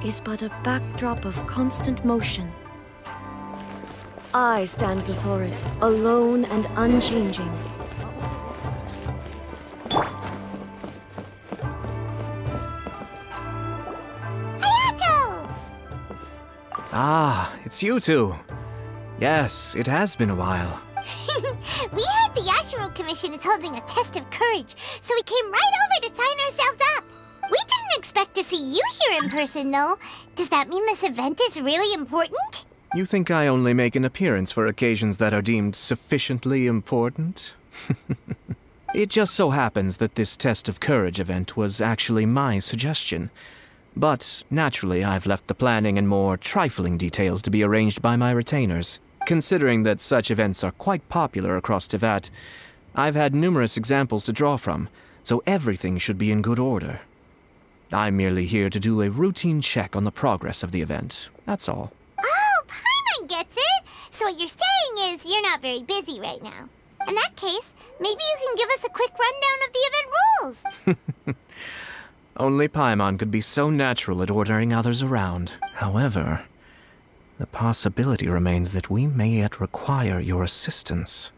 is but a backdrop of constant motion. I stand before it, alone and unchanging. Hayato! Ah, it's you two. Yes, it has been a while. We heard the Yashiro Commission is holding a test of courage, so we came right over to sign ourselves up. We didn't expect to see you here in person, though. Does that mean this event is really important? You think I only make an appearance for occasions that are deemed sufficiently important? It just so happens that this test of courage event was actually my suggestion. But, naturally, I've left the planning and more trifling details to be arranged by my retainers. Considering that such events are quite popular across Teyvat, I've had numerous examples to draw from, so everything should be in good order. I'm merely here to do a routine check on the progress of the event, that's all. Oh, Paimon gets it! So what you're saying is you're not very busy right now. In that case, maybe you can give us a quick rundown of the event rules. Only Paimon could be so natural at ordering others around. However, the possibility remains that we may yet require your assistance.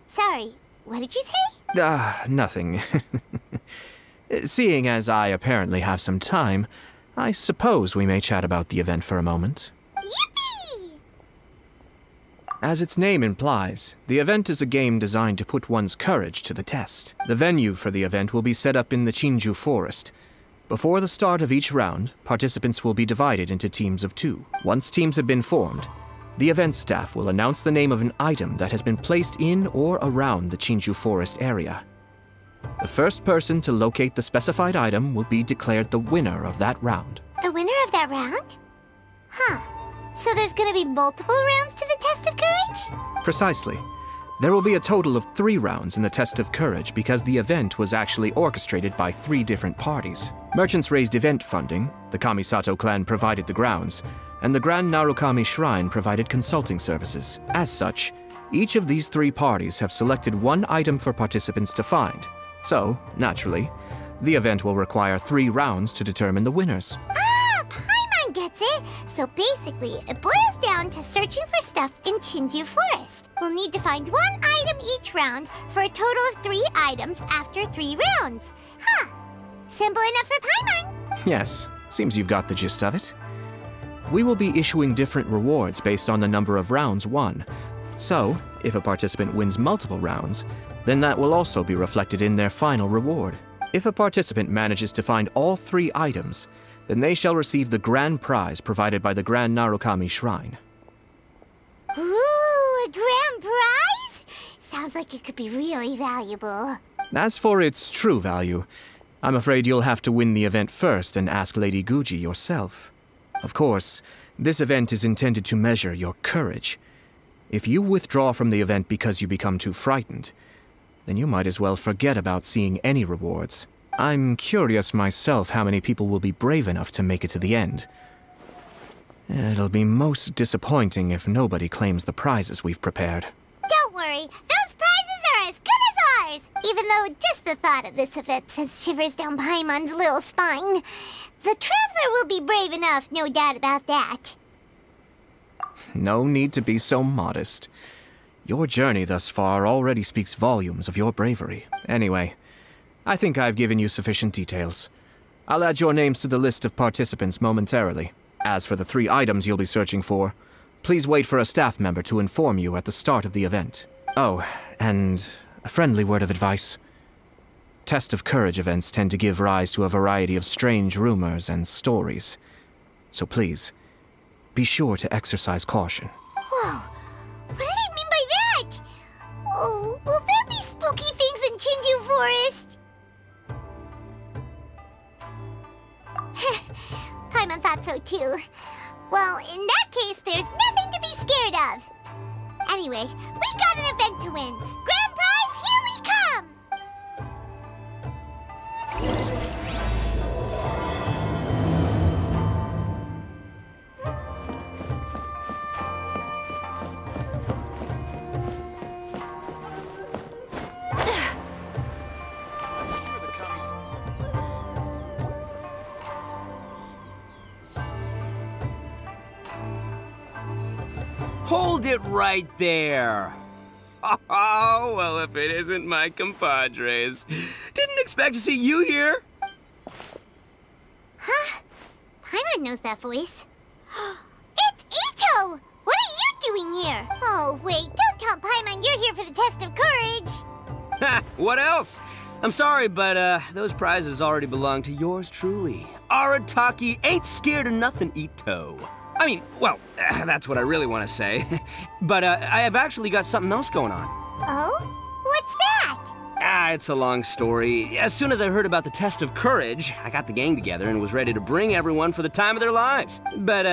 Sorry, what did you say? Nothing. Seeing as I apparently have some time, I suppose we may chat about the event for a moment. Yippee! As its name implies, the event is a game designed to put one's courage to the test. The venue for the event will be set up in the Chinju Forest. Before the start of each round, participants will be divided into teams of 2. Once teams have been formed, the event staff will announce the name of an item that has been placed in or around the Chinju Forest area. The first person to locate the specified item will be declared the winner of that round. The winner of that round? Huh. So there's gonna be multiple rounds to the test of courage? Precisely. There will be a total of 3 rounds in the test of courage because the event was actually orchestrated by 3 different parties. Merchants raised event funding, the Kamisato clan provided the grounds, and the Grand Narukami Shrine provided consulting services. As such, each of these 3 parties have selected one item for participants to find. So, naturally, the event will require 3 rounds to determine the winners. Ah, Paimon gets it! So basically, it boils down to searching for stuff in Chinju Forest. We'll need to find one item each round for a total of 3 items after 3 rounds. Huh. Simple enough for Paimon. Yes, seems you've got the gist of it. We will be issuing different rewards based on the number of rounds won. So, if a participant wins multiple rounds, then that will also be reflected in their final reward. If a participant manages to find all 3 items, then they shall receive the grand prize provided by the Grand Narukami Shrine. Ooh, a grand prize? Sounds like it could be really valuable. As for its true value, I'm afraid you'll have to win the event first and ask Lady Guji yourself. Of course, this event is intended to measure your courage. If you withdraw from the event because you become too frightened, then you might as well forget about seeing any rewards. I'm curious myself how many people will be brave enough to make it to the end. It'll be most disappointing if nobody claims the prizes we've prepared. Don't worry, those prizes are as good as ours! Even though just the thought of this event sends shivers down Paimon's little spine. The Traveler will be brave enough, no doubt about that. No need to be so modest. Your journey thus far already speaks volumes of your bravery. Anyway, I think I've given you sufficient details. I'll add your names to the list of participants momentarily. As for the 3 items you'll be searching for, please wait for a staff member to inform you at the start of the event. Oh, and a friendly word of advice. Test of courage events tend to give rise to a variety of strange rumors and stories. So please, be sure to exercise caution. Whoa, what did he mean by that? Oh, will there be spooky things in Chinju Forest? Paimon thought so too. Well, in that case, there's nothing to be scared of. Anyway, we got an event to win. Grand prize, here we come! Hold it right there. Oh, well, if it isn't my compadres. Didn't expect to see you here. Huh? Paimon knows that voice. It's Ito! What are you doing here? Oh, wait, don't tell Paimon you're here for the test of courage. Ha! What else? I'm sorry, but those prizes already belong to yours truly. Arataki ain't scared of nothing, Ito. I mean, well, that's what I really want to say. But I have actually got something else going on. Oh? What's that? It's a long story. As soon as I heard about the test of courage, I got the gang together and was ready to bring everyone for the time of their lives. But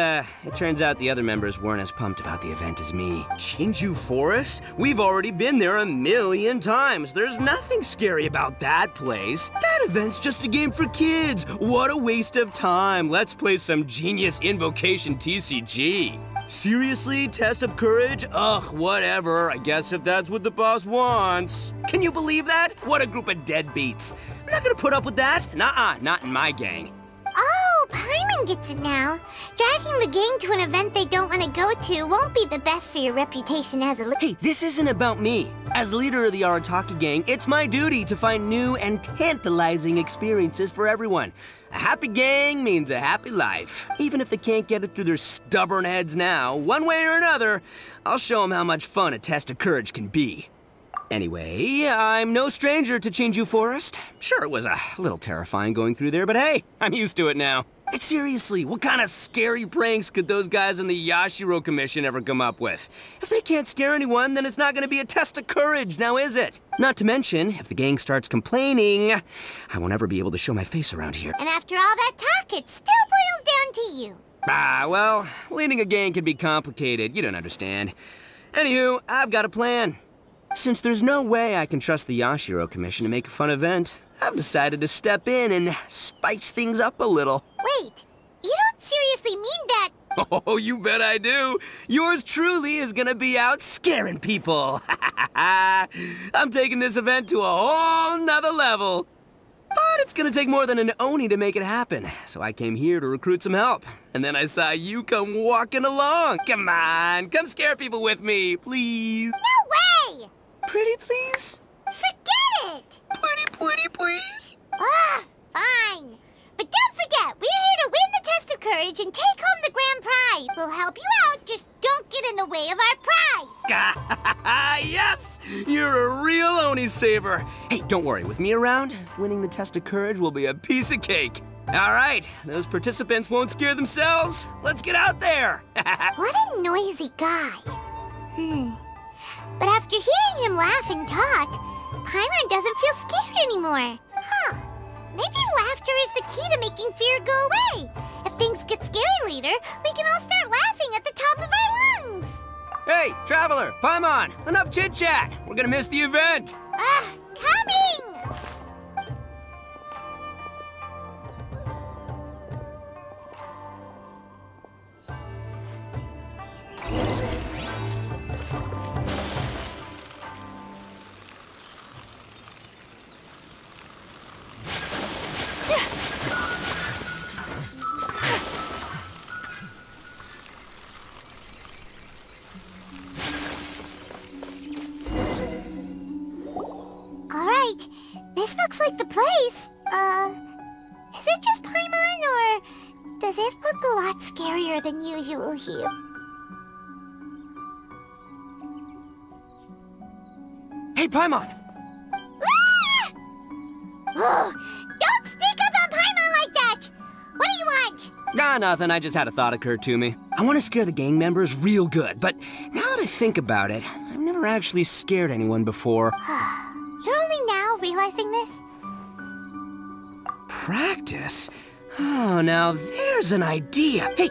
it turns out the other members weren't as pumped about the event as me. Chinju Forest? We've already been there 1,000,000 times. There's nothing scary about that place. That event's just a game for kids. What a waste of time. Let's play some Genius Invocation TCG. Seriously? Test of courage? Ugh, whatever. I guess if that's what the boss wants. Can you believe that? What a group of deadbeats. I'm not gonna put up with that. Nuh-uh, not in my gang. Oh, Paimon gets it now. Dragging the gang to an event they don't want to go to won't be the best for your reputation as a Hey, this isn't about me. As leader of the Arataki gang, it's my duty to find new and tantalizing experiences for everyone. A happy gang means a happy life. Even if they can't get it through their stubborn heads now, one way or another, I'll show them how much fun a test of courage can be. Anyway, I'm no stranger to Chinju Forest. Sure, it was a little terrifying going through there, but hey, I'm used to it now. And seriously, what kind of scary pranks could those guys in the Yashiro Commission ever come up with? If they can't scare anyone, then it's not gonna be a test of courage, now is it? Not to mention, if the gang starts complaining, I won't ever be able to show my face around here. And after all that talk, it still boils down to you. Well, leading a gang can be complicated, you don't understand. Anywho, I've got a plan. Since there's no way I can trust the Yashiro Commission to make a fun event, I've decided to step in and spice things up a little. Wait, you don't seriously mean that? Oh, you bet I do. Yours truly is gonna be out scaring people. I'm taking this event to a whole nother level. But it's gonna take more than an Oni to make it happen, so I came here to recruit some help. And then I saw you come walking along. Come on, come scare people with me, please. No way! Pretty please? Forget it! Pretty please? Fine. But don't forget, we're here to win the test of courage and take home the grand prize. We'll help you out, just don't get in the way of our prize. Yes! You're a real Oni saver. Hey, don't worry, with me around, winning the test of courage will be a piece of cake. All right, those participants won't scare themselves. Let's get out there. What a noisy guy. But after hearing him laugh and talk, Paimon doesn't feel scared anymore. Huh. Maybe laughter is the key to making fear go away. If things get scary later, we can all start laughing at the top of our lungs. Hey, Traveler, Paimon, enough chit-chat. We're gonna miss the event. Coming! This looks like the place. Is it just Paimon, or does it look a lot scarier than usual here? Hey, Paimon! Oh, don't sneak up on Paimon like that! What do you want? Nothing. I just had a thought occur to me. I want to scare the gang members real good, but now that I think about it, I've never actually scared anyone before. You're only now realizing this? Practice? Oh, now there's an idea. Hey,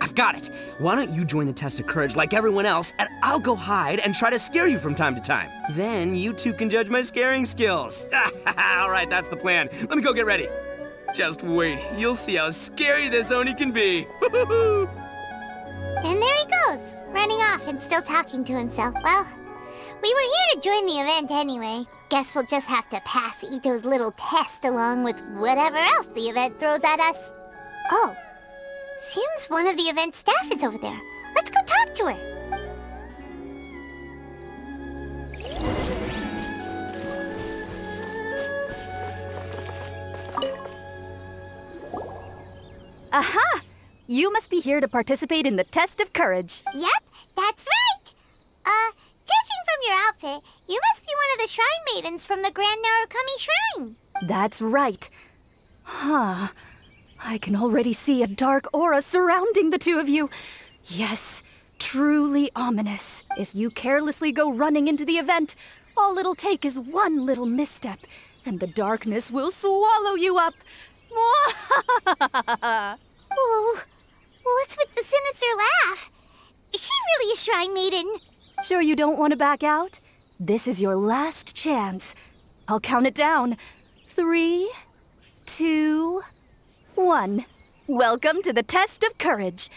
I've got it. Why don't you join the test of courage like everyone else, and I'll go hide and try to scare you from time to time. Then you two can judge my scaring skills. All right, that's the plan. Let me go get ready. Just wait. You'll see how scary this Oni can be. And there he goes, running off and still talking to himself. Well, we were here to join the event anyway. Guess we'll just have to pass Ito's little test along with whatever else the event throws at us. Oh, seems one of the event staff is over there. Let's go talk to her. Aha! You must be here to participate in the test of courage. Yep, that's right. Judging from your outfit, you must be one of the shrine maidens from the Grand Narukami Shrine. That's right. Huh. I can already see a dark aura surrounding the two of you. Yes, truly ominous. If you carelessly go running into the event, all it'll take is one little misstep, and the darkness will swallow you up. Whoa, what's with the sinister laugh? Is she really a shrine maiden? Sure you don't want to back out? This is your last chance. I'll count it down. 3, 2, 1. Welcome to the test of courage.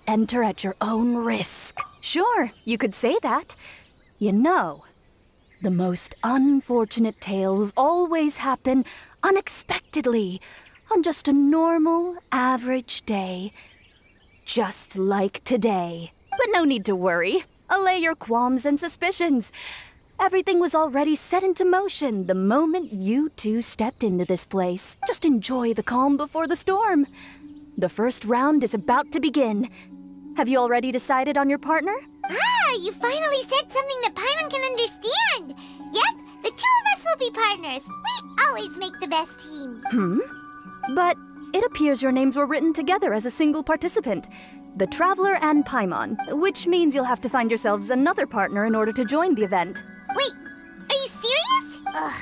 Enter at your own risk. Sure, you could say that. You know, the most unfortunate tales always happen unexpectedly on just a normal, average day. Just like today. But no need to worry. Allay your qualms and suspicions. Everything was already set into motion the moment you two stepped into this place. Just enjoy the calm before the storm. The first round is about to begin. Have you already decided on your partner? Ah, you finally said something that Paimon can understand. Yep, the two of us will be partners. We always make the best team. But it appears your names were written together as a single participant. The Traveler and Paimon, which means you'll have to find yourselves another partner in order to join the event. Wait, are you serious? Ugh,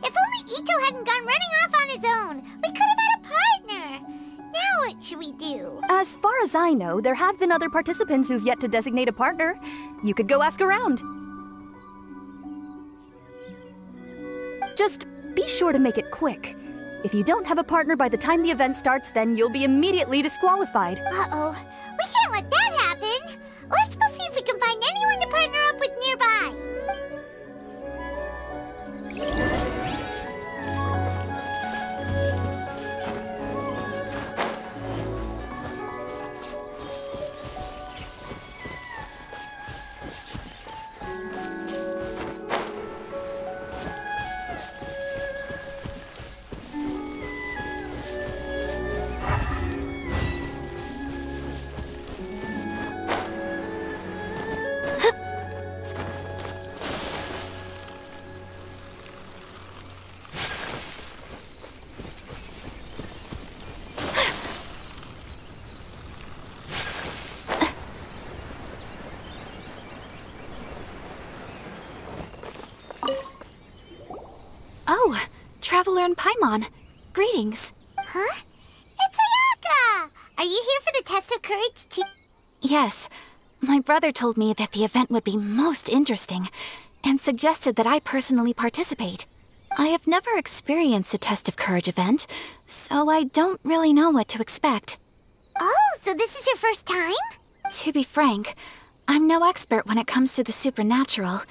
if only Ito hadn't gone running off on his own, we could have had a partner. Now what should we do? As far as I know, there have been other participants who've yet to designate a partner. You could go ask around. Just be sure to make it quick. If you don't have a partner by the time the event starts, then you'll be immediately disqualified. Uh-oh, we can't let that happen. Let's go see if we can find anyone to partner up with nearby. Oh, Traveler and Paimon. Greetings. Huh? It's Ayaka! Are you here for the test of courage too? Yes, my brother told me that the event would be most interesting and suggested that I personally participate. I have never experienced a test of courage event, so I don't really know what to expect. Oh, so this is your first time? To be frank, I'm no expert when it comes to the supernatural.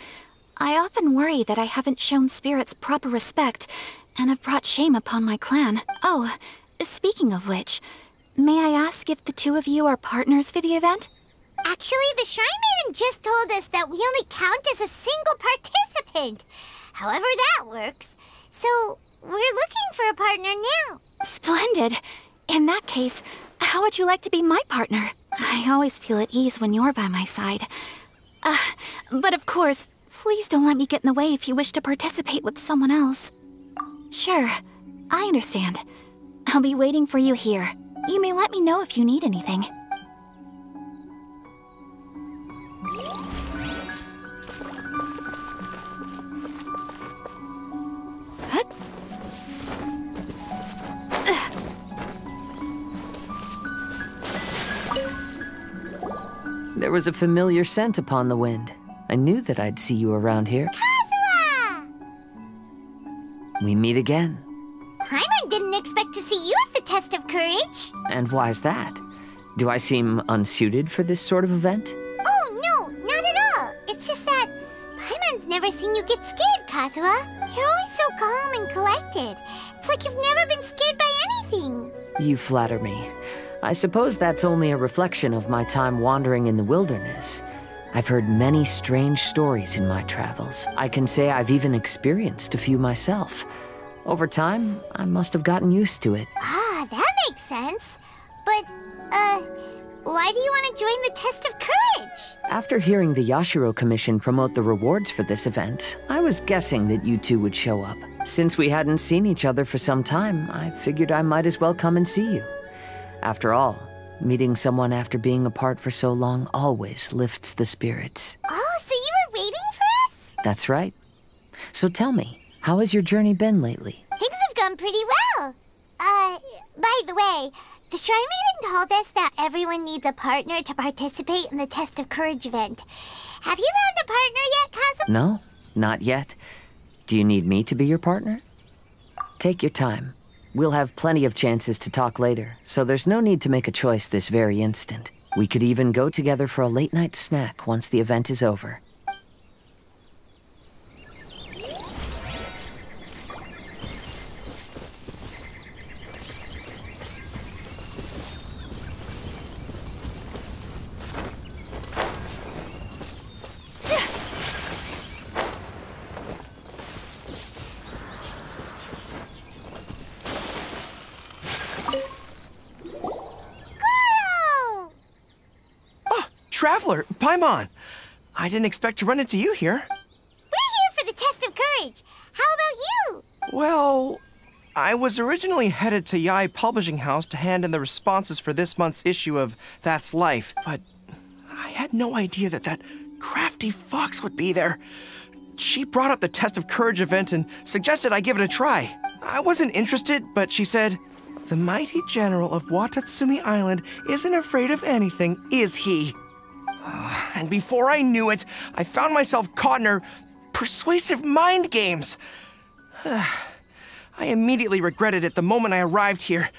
I often worry that I haven't shown spirits proper respect and have brought shame upon my clan. Oh, speaking of which, may I ask if the two of you are partners for the event? Actually, the Shrine Maiden just told us that we only count as a single participant. However that works. So, we're looking for a partner now. Splendid. In that case, how would you like to be my partner? I always feel at ease when you're by my side. But of course, please don't let me get in the way if you wish to participate with someone else. Sure, I understand. I'll be waiting for you here. You may let me know if you need anything. There was a familiar scent upon the wind. I knew that I'd see you around here. Kazuha! We meet again. Paimon didn't expect to see you at the test of courage. And why's that? Do I seem unsuited for this sort of event? Oh, no, not at all. It's just that Paimon's never seen you get scared, Kazuha. You're always so calm and collected. It's like you've never been scared by anything. You flatter me. I suppose that's only a reflection of my time wandering in the wilderness. I've heard many strange stories in my travels. I can say I've even experienced a few myself. Over time, I must have gotten used to it. Ah, that makes sense. But, why do you want to join the test of courage? After hearing the Yashiro Commission promote the rewards for this event, I was guessing that you two would show up. Since we hadn't seen each other for some time, I figured I might as well come and see you. After all, meeting someone after being apart for so long always lifts the spirits. Oh, so you were waiting for us? That's right. So tell me, how has your journey been lately? Things have gone pretty well. By the way, the Shrine Maiden told us that everyone needs a partner to participate in the Test of Courage event. Have you found a partner yet, Kazu? No, not yet. Do you need me to be your partner? Take your time. We'll have plenty of chances to talk later, so there's no need to make a choice this very instant. We could even go together for a late-night snack once the event is over. Traveler, Paimon! I didn't expect to run into you here. We're here for the Test of Courage. How about you? Well, I was originally headed to Yai Publishing House to hand in the responses for this month's issue of That's Life, but I had no idea that that crafty fox would be there. She brought up the Test of Courage event and suggested I give it a try. I wasn't interested, but she said, "The mighty general of Watatsumi Island isn't afraid of anything, is he?" And before I knew it, I found myself caught in her persuasive mind games. I immediately regretted it the moment I arrived here.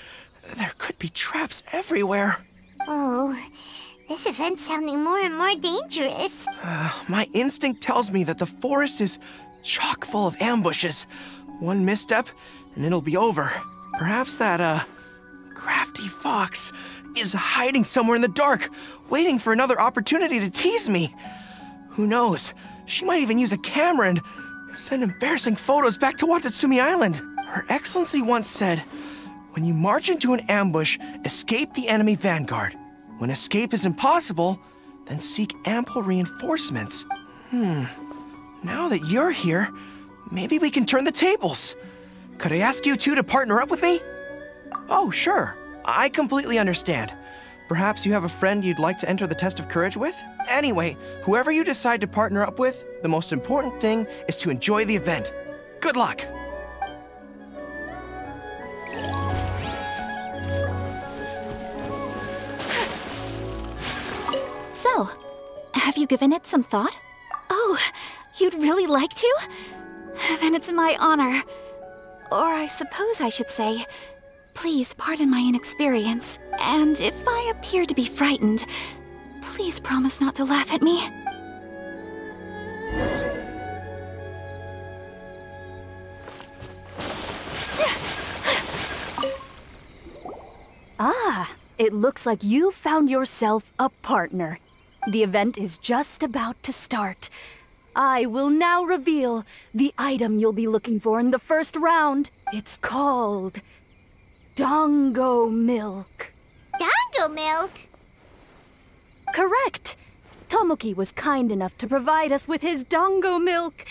There could be traps everywhere. Oh, this event's sounding more and more dangerous. My instinct tells me that the forest is chock full of ambushes. One misstep, and it'll be over. Perhaps that, crafty fox is hiding somewhere in the dark, waiting for another opportunity to tease me. Who knows? She might even use a camera and send embarrassing photos back to Watatsumi Island. Her Excellency once said, "When you march into an ambush, escape the enemy vanguard. When escape is impossible, then seek ample reinforcements." Now that you're here, maybe we can turn the tables. Could I ask you two to partner up with me? Oh, sure. I completely understand. Perhaps you have a friend you'd like to enter the Test of Courage with? Anyway, whoever you decide to partner up with, the most important thing is to enjoy the event. Good luck! So, have you given it some thought? Oh, you'd really like to? Then it's my honor. Or I suppose I should say, please pardon my inexperience, and if I appear to be frightened, please promise not to laugh at me. Ah, it looks like you found yourself a partner. The event is just about to start. I will now reveal the item you'll be looking for in the first round. It's called Dango Milk. Dango Milk? Correct. Tomoki was kind enough to provide us with his Dango Milk,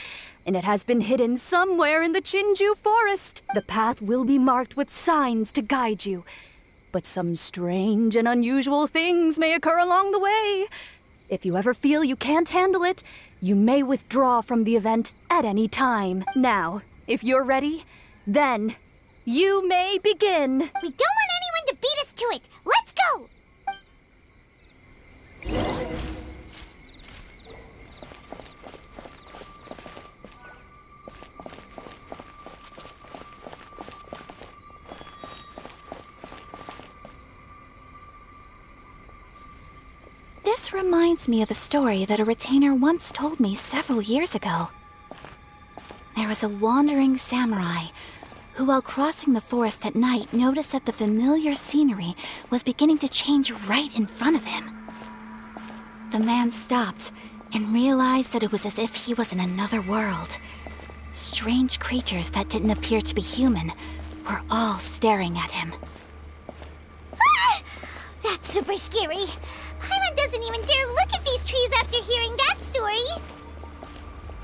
and it has been hidden somewhere in the Chinju forest. The path will be marked with signs to guide you, but some strange and unusual things may occur along the way. If you ever feel you can't handle it, you may withdraw from the event at any time. Now, if you're ready, then you may begin. We don't want anyone to beat us to it. Let's go! This reminds me of a story that a retainer once told me several years ago. There was a wandering samurai who, while crossing the forest at night, noticed that the familiar scenery was beginning to change right in front of him. The man stopped and realized that it was as if he was in another world. Strange creatures that didn't appear to be human were all staring at him. Ah! super scary. Paimon doesn't even dare look at these trees after hearing that story.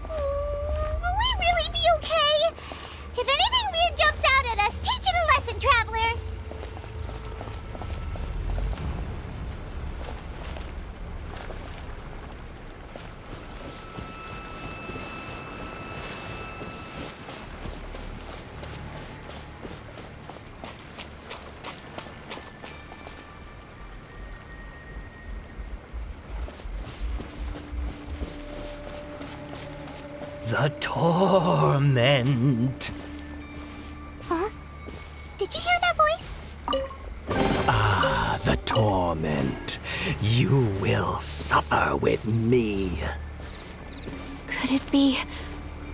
Will we really be okay? If anything weird jumps out at us, teach it a lesson, Traveler! The torment. Huh? Did you hear that voice? Ah, the torment. You will suffer with me. Could it be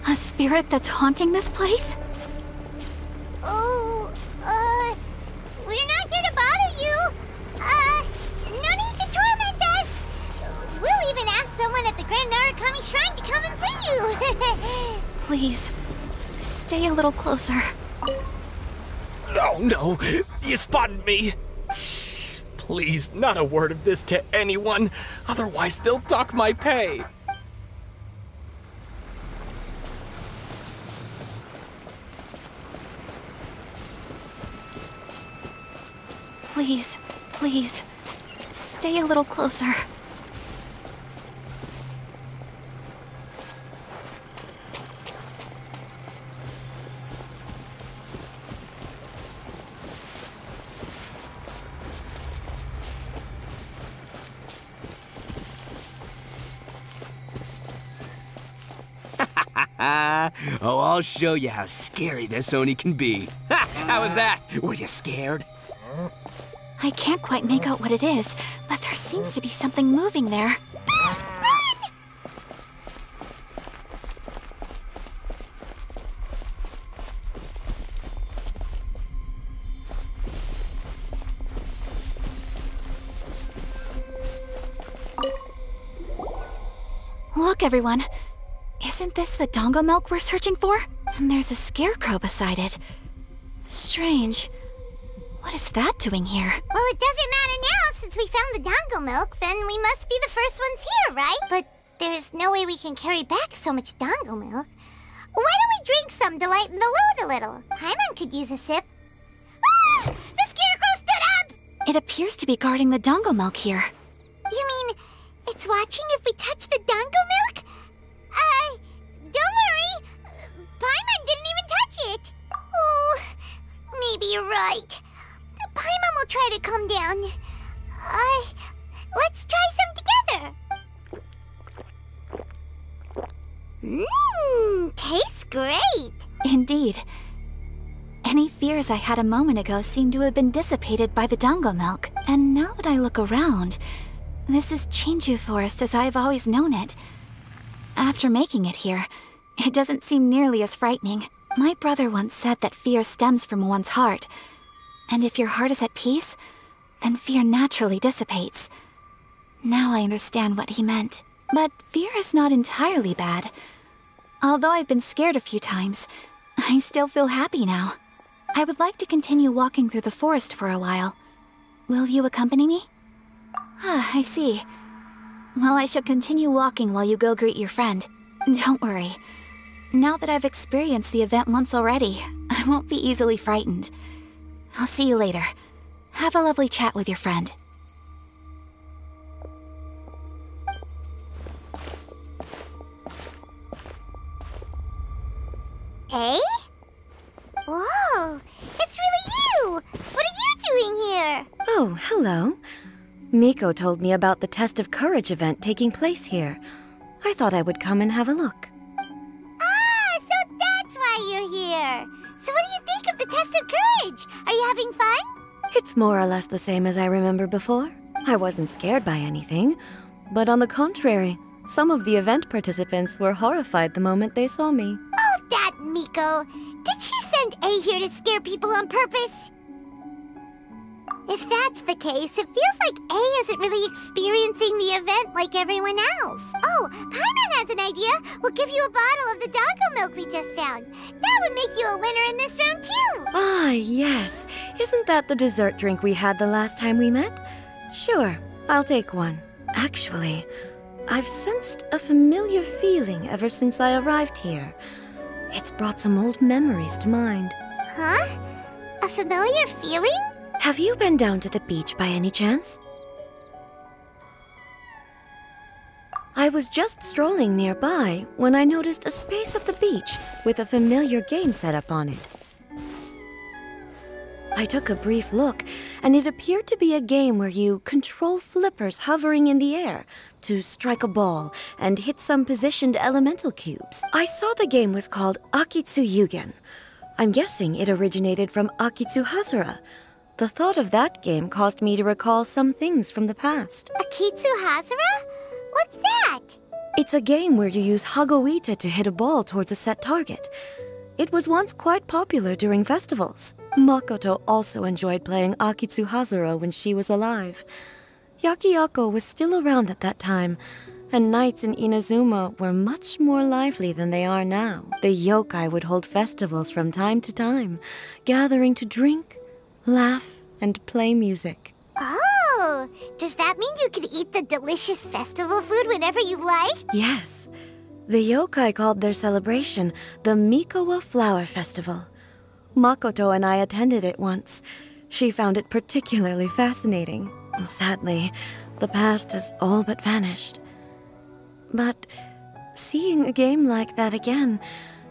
a spirit that's haunting this place? Oh, we're not here to bother you. No need to torment us. We'll even ask someone at the Grand Narukami Shrine to come and free you. Please, stay a little closer. Oh no, you spotted me. Shh, please, not a word of this to anyone. Otherwise they'll dock my pay. Please, please, stay a little closer. Oh, I'll show you how scary this Oni can be. Ha! How was that? Were you scared? I can't quite make out what it is, but there seems to be something moving there. Look, everyone. Isn't this the Dango milk we're searching for? And there's a scarecrow beside it. Strange. What is that doing here? Well, it doesn't matter now since we found the Dango milk, then we must be the first ones here, right? But there's no way we can carry back so much Dango milk. Why don't we drink some to lighten the load a little? Paimon could use a sip. Ah! The scarecrow stood up! It appears to be guarding the Dango milk here. You mean it's watching if we touch the Dango milk? Don't worry. Paimon didn't even touch it. Oh, maybe you're right. Paimon will try to come down. Let's try some together. Tastes great. Indeed. Any fears I had a moment ago seem to have been dissipated by the Dango milk. And now that I look around, this is Chinju Forest as I've always known it. After making it here, it doesn't seem nearly as frightening. My brother once said that fear stems from one's heart. And if your heart is at peace, then fear naturally dissipates. Now I understand what he meant. But fear is not entirely bad. Although I've been scared a few times, I still feel happy now. I would like to continue walking through the forest for a while. Will you accompany me? Ah, I see. Well, I shall continue walking while you go greet your friend. Don't worry. Now that I've experienced the event once already, I won't be easily frightened. I'll see you later. Have a lovely chat with your friend. Eh? Whoa, it's really you! What are you doing here? Oh, hello. Miko told me about the Test of Courage event taking place here. I thought I would come and have a look. Ah, so that's why you're here. So what do you think of the Test of Courage? Are you having fun? It's more or less the same as I remember before. I wasn't scared by anything, but on the contrary, some of the event participants were horrified the moment they saw me. Oh, that Miko. Did she send A here to scare people on purpose? If that's the case, it feels like A isn't really experiencing the event like everyone else. Oh, Paimon has an idea. We'll give you a bottle of the Dango milk we just found. That would make you a winner in this round, too. Ah, yes. Isn't that the dessert drink we had the last time we met? Sure, I'll take one. Actually, I've sensed a familiar feeling ever since I arrived here. It's brought some old memories to mind. Huh? A familiar feeling? Have you been down to the beach by any chance? I was just strolling nearby when I noticed a space at the beach with a familiar game set up on it. I took a brief look, and it appeared to be a game where you control flippers hovering in the air to strike a ball and hit some positioned elemental cubes. I saw the game was called Akitsu Yugen. I'm guessing it originated from Akitsu Hazura. The thought of that game caused me to recall some things from the past. Akitsu Hazura? What's that? It's a game where you use Hagoita to hit a ball towards a set target. It was once quite popular during festivals. Makoto also enjoyed playing Akitsu Hazura when she was alive. Yakiako was still around at that time, and nights in Inazuma were much more lively than they are now. The yokai would hold festivals from time to time, gathering to drink, laugh, and play music. Oh, does that mean you can eat the delicious festival food whenever you like? Yes. The yokai called their celebration the Mikowa Flower Festival. Makoto and I attended it once. She found it particularly fascinating. Sadly, the past has all but vanished. But seeing a game like that again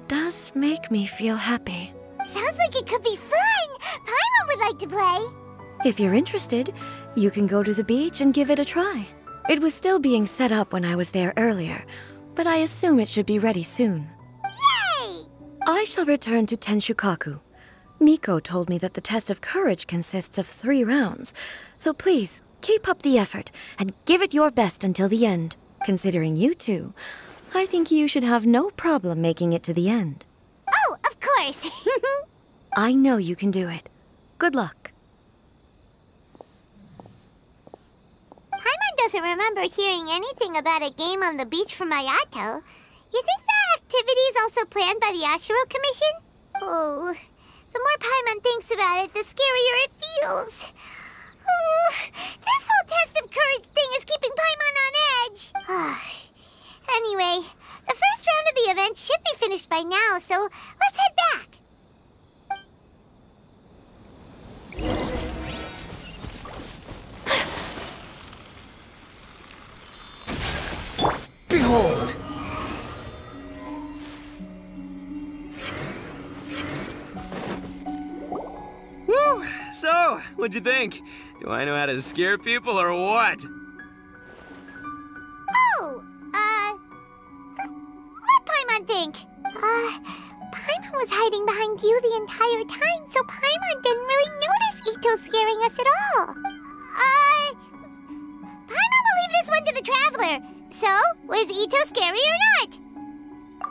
does make me feel happy. Sounds like it could be fun! Paimon would like to play! If you're interested, you can go to the beach and give it a try. It was still being set up when I was there earlier, but I assume it should be ready soon. Yay! I shall return to Tenshukaku. Miko told me that the test of courage consists of 3 rounds, so please, keep up the effort and give it your best until the end. Considering you two, I think you should have no problem making it to the end. Oh, of course! I know you can do it. Good luck. Paimon doesn't remember hearing anything about a game on the beach from Ayato. You think that activity is also planned by the Ashiro Commission? Oh, the more Paimon thinks about it, the scarier it feels. Oh, this whole test of courage thing is keeping Paimon on edge. Anyway, the first round of the event should be finished by now, so let's head back. Behold! Woo! So, what'd you think? Do I know how to scare people or what? Oh, what'd Paimon think? Paimon was hiding behind you the entire time, so Paimon didn't really notice Ito scaring us at all. Paimon will leave this one to the Traveler. So, was Ito scary or not?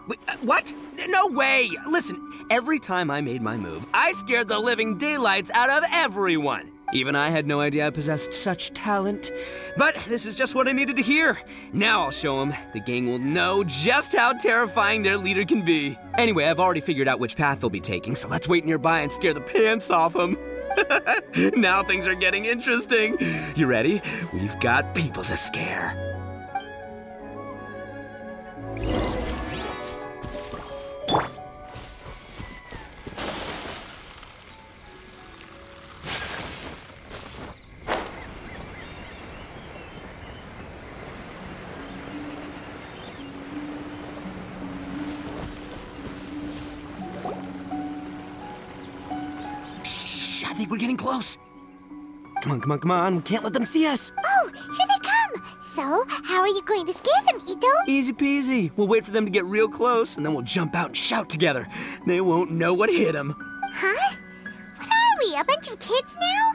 Wait, what? No way! Listen, every time I made my move, I scared the living daylights out of everyone. Even I had no idea I possessed such talent. But this is just what I needed to hear. Now I'll show them. The gang will know just how terrifying their leader can be. Anyway, I've already figured out which path they'll be taking, so let's wait nearby and scare the pants off them. Now things are getting interesting. You ready? We've got people to scare. I think we're getting close. Come on, come on, come on. We can't let them see us. Oh, here they come. So, how are you going to scare them, Ito? Easy peasy. We'll wait for them to get real close, and then we'll jump out and shout together. They won't know what hit them. Huh? What are we, a bunch of kids now?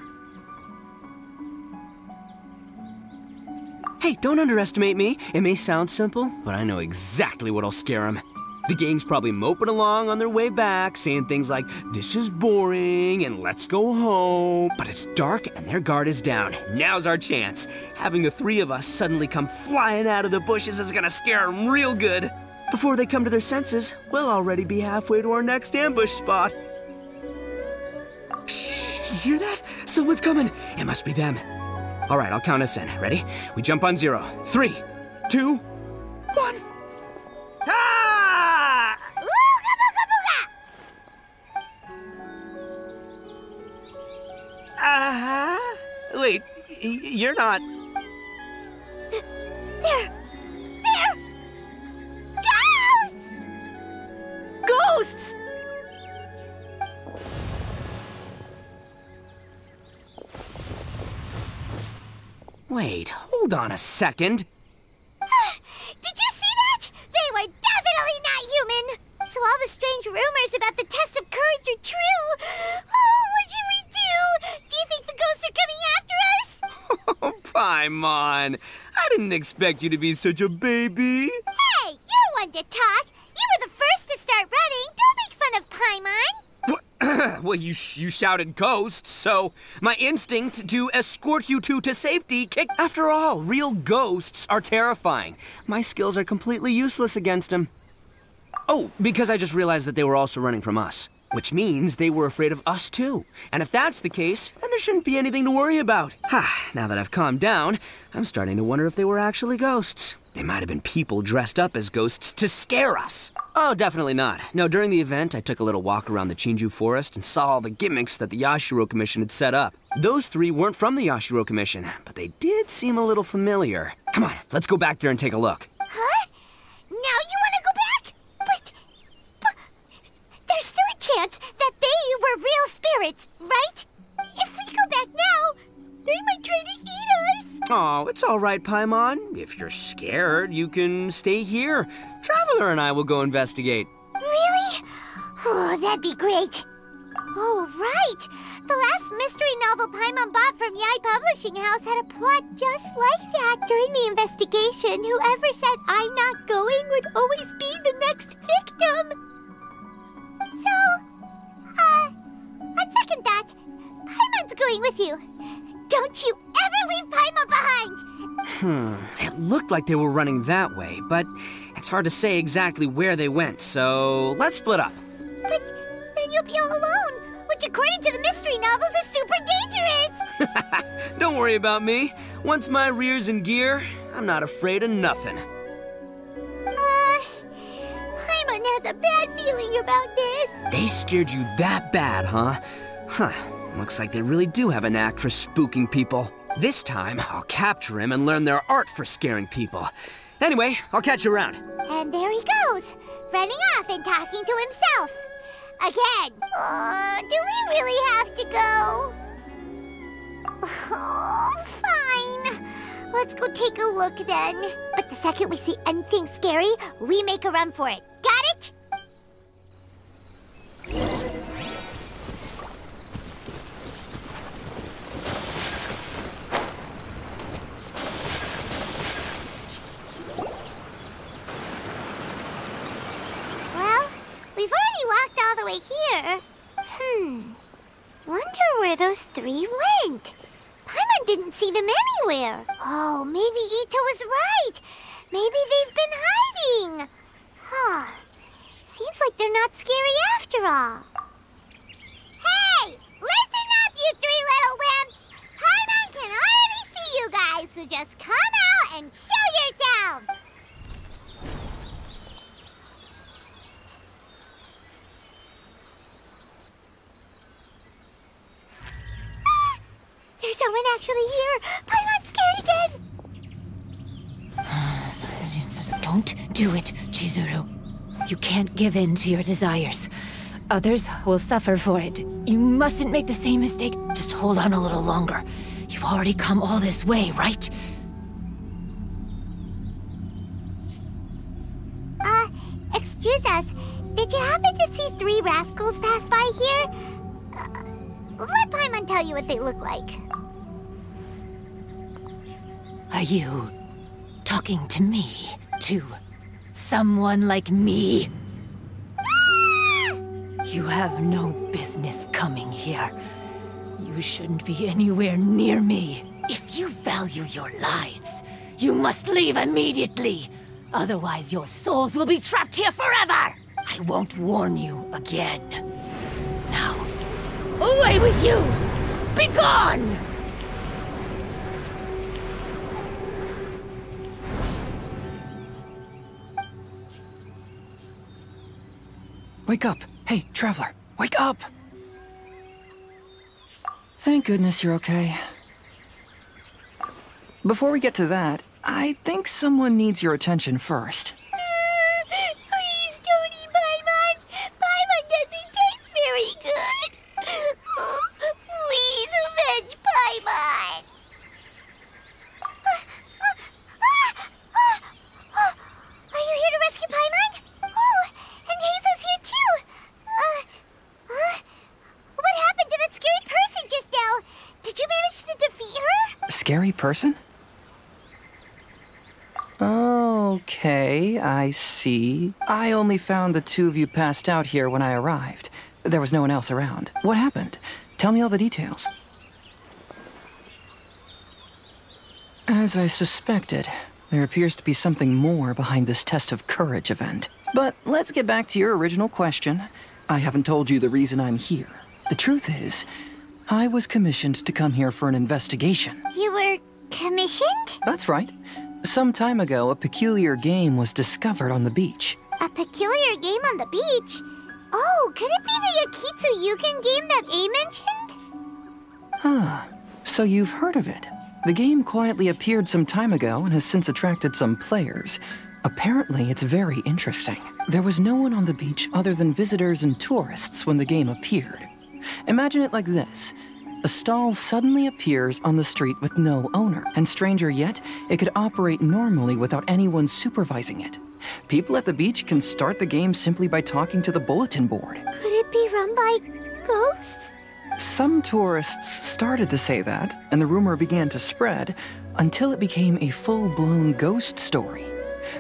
Hey, don't underestimate me. It may sound simple, but I know exactly what'll scare them. The gang's probably moping along on their way back, saying things like, "This is boring," and "Let's go home." But it's dark and their guard is down. Now's our chance. Having the 3 of us suddenly come flying out of the bushes is gonna scare them real good. Before they come to their senses, we'll already be halfway to our next ambush spot. Shh, you hear that? Someone's coming. It must be them. All right, I'll count us in. Ready? We jump on 0. 3, 2, 1. Ah! Ooga booga booga! Wait, you're not... There! Ghosts! Ghosts! Wait, hold on a second. Did you see that? They were definitely not human! So all the strange rumors about the test of courage are true! Oh, what should we do? Do you think the ghosts are coming after us? Oh, Paimon. I didn't expect you to be such a baby. Hey, you're one to talk! You were the first to start running! Don't make fun of Paimon! Well, you shouted ghosts, so my instinct to escort you two to safety kicked. After all, real ghosts are terrifying. My skills are completely useless against them. Oh, because I just realized that they were also running from us, which means they were afraid of us too. And if that's the case, then there shouldn't be anything to worry about. Now that I've calmed down, I'm starting to wonder if they were actually ghosts. They might have been people dressed up as ghosts to scare us. Oh, definitely not. No, during the event, I took a little walk around the Chinju forest and saw all the gimmicks that the Yashiro Commission had set up. Those 3 weren't from the Yashiro Commission, but they did seem a little familiar. Come on, let's go back there and take a look. Huh? Now you want to go back? But there's still a chance that they were real spirits, right? If we go back now, they might try to eat us. Oh, it's all right, Paimon. If you're scared, you can stay here. Traveler and I will go investigate. Really? Oh, that'd be great. Oh, right. The last mystery novel Paimon bought from Yai Publishing House had a plot just like that. During the investigation, whoever said I'm not going would always be the next victim. So, on second thought, Paimon's going with you. Don't you ever leave Paimon behind! It looked like they were running that way, but it's hard to say exactly where they went, so let's split up. But then you'll be all alone, which according to the mystery novels is super dangerous! Don't worry about me. Once my rear's in gear, I'm not afraid of nothing. Paimon has a bad feeling about this. They scared you that bad, huh? Looks like they really do have a knack for spooking people. This time, I'll capture him and learn their art for scaring people. Anyway, I'll catch you around. And there he goes, running off and talking to himself. Again. Do we really have to go? Oh, fine. Let's go take a look then. But the second we see anything scary, we make a run for it. Got it? We've already walked all the way here. Wonder where those 3 went. Paimon didn't see them anywhere. Oh, maybe Ito was right. Maybe they've been hiding. Seems like they're not scary after all. Hey! Listen up, you 3 little wimps! Paimon can already see you guys, so just come out and show yourselves! There's someone actually here! Paimon's scared again! Just don't do it, Chizuru. You can't give in to your desires. Others will suffer for it. You mustn't make the same mistake. Just hold on a little longer. You've already come all this way, right? Excuse us. Did you happen to see 3 rascals pass by here? Let Paimon tell you what they look like. Are you talking to me? To someone like me? You have no business coming here. You shouldn't be anywhere near me. If you value your lives, you must leave immediately. Otherwise, your souls will be trapped here forever. I won't warn you again. Now, away with you! Be gone! Wake up! Hey, Traveler, wake up! Thank goodness you're okay. Before we get to that, I think someone needs your attention first. Please don't eat Paimon. Paimon doesn't taste very good. Please avenge Paimon. Are you here to rescue Paimon? Oh, and Hazel's here too. What happened to that scary person just now? Did you manage to defeat her? Scary person? Okay, I see. I only found the two of you passed out here when I arrived. There was no one else around. What happened? Tell me all the details. As I suspected, there appears to be something more behind this test of courage event. But let's get back to your original question. I haven't told you the reason I'm here. The truth is, I was commissioned to come here for an investigation. You were commissioned? That's right. Some time ago, a peculiar game was discovered on the beach. A peculiar game on the beach? Oh, could it be the Akitsu Yugen game that A mentioned? Ah, so you've heard of it. The game quietly appeared some time ago and has since attracted some players. Apparently, it's very interesting. There was no one on the beach other than visitors and tourists when the game appeared. Imagine it like this. A stall suddenly appears on the street with no owner, and stranger yet, it could operate normally without anyone supervising it. People at the beach can start the game simply by talking to the bulletin board. Could it be run by ghosts? Some tourists started to say that, and the rumor began to spread, until it became a full-blown ghost story.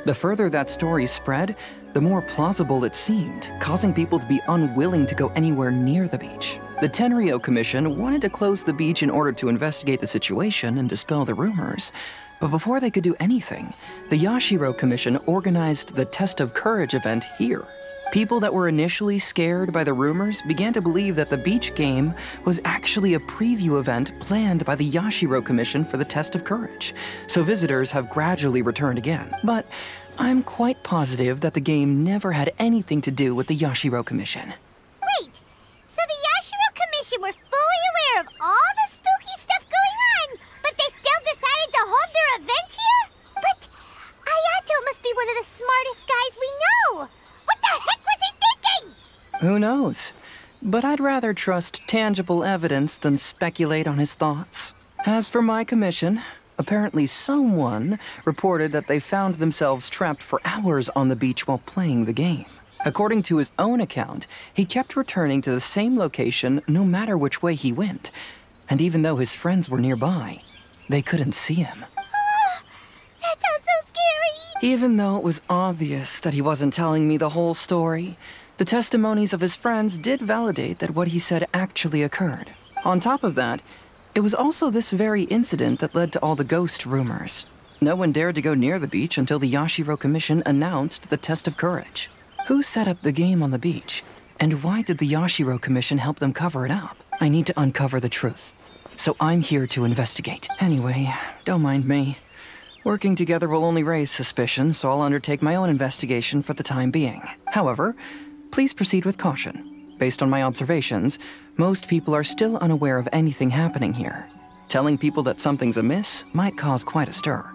The further that story spread, the more plausible it seemed, causing people to be unwilling to go anywhere near the beach. The Tenryou Commission wanted to close the beach in order to investigate the situation and dispel the rumors. But before they could do anything, the Yashiro Commission organized the Test of Courage event here. People that were initially scared by the rumors began to believe that the beach game was actually a preview event planned by the Yashiro Commission for the Test of Courage, so visitors have gradually returned again. But I'm quite positive that the game never had anything to do with the Yashiro Commission. Wait, so the Yashiro Commission were fully aware of all the spooky stuff going on, but they still decided to hold their event here? But Ayato must be one of the smartest guys we know! What the heck was he thinking? Who knows? But I'd rather trust tangible evidence than speculate on his thoughts. As for my commission, apparently someone reported that they found themselves trapped for hours on the beach while playing the game. According to his own account, he kept returning to the same location no matter which way he went. And even though his friends were nearby, they couldn't see him. That sounds so scary! Even though it was obvious that he wasn't telling me the whole story, the testimonies of his friends did validate that what he said actually occurred. On top of that, it was also this very incident that led to all the ghost rumors. No one dared to go near the beach until the Yashiro Commission announced the Test of Courage. Who set up the game on the beach? And why did the Yashiro Commission help them cover it up? I need to uncover the truth. So I'm here to investigate. Anyway, don't mind me. Working together will only raise suspicion, so I'll undertake my own investigation for the time being. However, please proceed with caution. Based on my observations, most people are still unaware of anything happening here. Telling people that something's amiss might cause quite a stir.